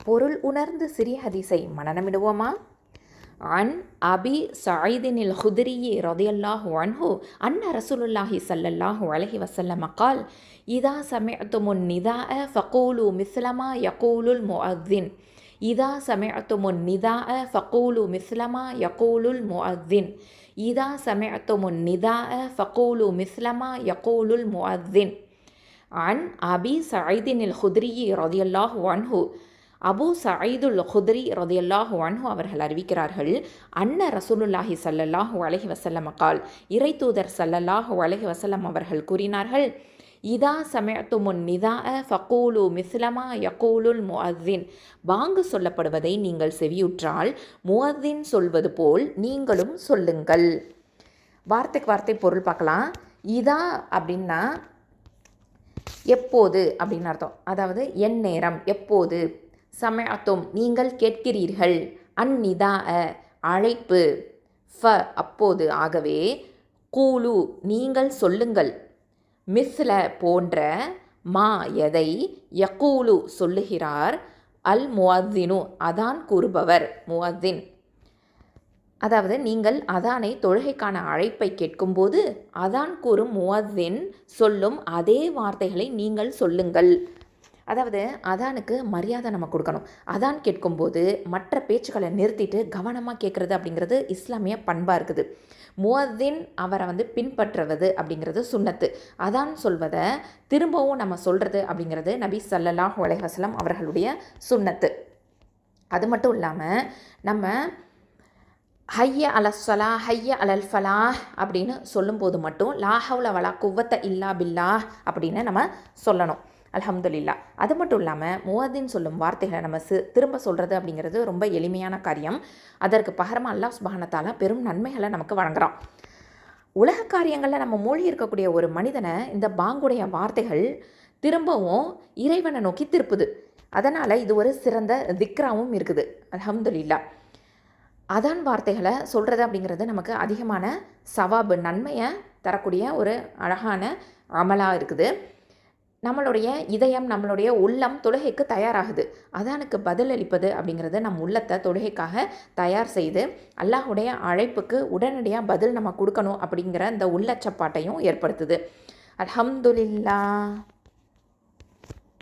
பொருள் உணர்ந்து சிறிய ஹதீஸை மனனமிடுவோமா? عن أبي سعيد الخدري رضي الله عنه أن رسول الله صلى الله عليه وسلم قال إذا سمعتم النداء فقولوا مثل ما يقول المؤذن إذا سمعتم النداء فقولوا مثل ما يقول المؤذن إذا سمعتم النداء فقولوا مثل ما يقول المؤذن عن أبي سعيد الخدري رضي الله عنه அபு சயீதுல் குத்ரி ரதியல்லாஹு அன்ஹு அவர்கள் அறிவிக்கிறார்கள், அன்ன ரசூலுல்லாஹி ஸல்லல்லாஹு அலைஹி வஸல்லம் கால், இறை தூதர் ஸல்லல்லாஹு அலைஹி வஸல்லம் அவர்கள் கூறினார்கள், இதா சமஅத்துமுன் நிதாஅ ஃபகூலு மிஸ்லமா யகூலுல் முஅத்தின், பாங்கு சொல்லப்படுவதை நீங்கள் செவியுற்றால் முஅத்தின் சொல்வது போல் நீங்களும் சொல்லுங்கள். வார்த்தைக்கு வார்த்தை பொருள் பார்க்கலாம். இதா அப்படின்னா எப்போது அப்படின்னு அர்த்தம், அதாவது என் நேரம், எப்போது. சமஅத்தும் நீங்கள் கேட்கிறீர்கள், அந்நிதா அழைப்பு, ஃப அப்போது, ஆகவே, கூலு நீங்கள் சொல்லுங்கள், மிஸ்ல போன்ற, மா எதை, யகூலு சொல்லுகிறார், அல் முஅத்தினு அதான் கூறுபவர், முஅத்தின். அதாவது நீங்கள் அதானை தொழுகைக்கான அழைப்பை கேட்கும்போது அதான் கூறும் முஅத்தின் சொல்லும் அதே வார்த்தைகளை நீங்கள் சொல்லுங்கள். அதாவது அதானுக்கு மரியாதை நம்ம கொடுக்கணும். அதான் கேட்கும்போது மற்ற பேச்சுக்களை நிறுத்திட்டு கவனமாக கேட்குறது அப்படிங்கிறது இஸ்லாமிய பண்பாக இருக்குது. முஅத்தின் அவரை பின்பற்றுவது அப்படிங்கிறது சுன்னத்து. அதான் சொல்வதை திரும்பவும் நம்ம சொல்கிறது அப்படிங்கிறது நபி ஸல்லல்லாஹு அலைஹி வஸல்லம் அவர்களுடைய சுன்னத்து. அது மட்டும் இல்லாமல் நம்ம ஹய்ய அலஸ்ஸலா ஹய்ய அலல் ஃபலாஹ் அப்படின்னு சொல்லும்போது மட்டும் லா ஹவ்ல வலா குவத்த இல்லா பில்லாஹ் அப்படின்னு நம்ம சொல்லணும். அல்ஹம்துலில்லாஹ். அது மட்டும் இல்லாமல் முஅத்தின் சொல்லும் வார்த்தைகளை நம்ம திரும்ப சொல்கிறது அப்படிங்கிறது ரொம்ப எளிமையான காரியம். அதற்கு பகரமாக அல்லாஹ் சுப்ஹானஹு தஆலா பெரும் நன்மைகளை நமக்கு வழங்குறான். உலக காரியங்களில் நம்ம மூழ்கி இருக்கக்கூடிய ஒரு மனிதனை இந்த பாங்குடைய வார்த்தைகள் திரும்பவும் இறைவனை நோக்கி திருப்புது. அதனால் இது ஒரு சிறந்த திக்ராவும் இருக்குது. அல்ஹம்துலில்லாஹ். அதான் வார்த்தைகளை சொல்கிறது அப்படிங்கிறது நமக்கு அதிகமான சவாபு, நன்மையை தரக்கூடிய ஒரு அழகான அமலாக இருக்குது. நம்மளுடைய இதயம், நம்மளுடைய உள்ளம் தொழுகைக்கு தயாராகுது. அதானுக்கு பதிலளிப்பது அப்படிங்கிறது நம் உள்ளத்தை தொழுகைக்காக தயார் செய்து அல்லாஹுடைய அழைப்புக்கு உடனடியாக பதில் நம்ம கொடுக்கணும் அப்படிங்கிற இந்த உள்ளச்சப்பாட்டையும் ஏற்படுத்துது. அல்ஹம்துலில்லாஹ்.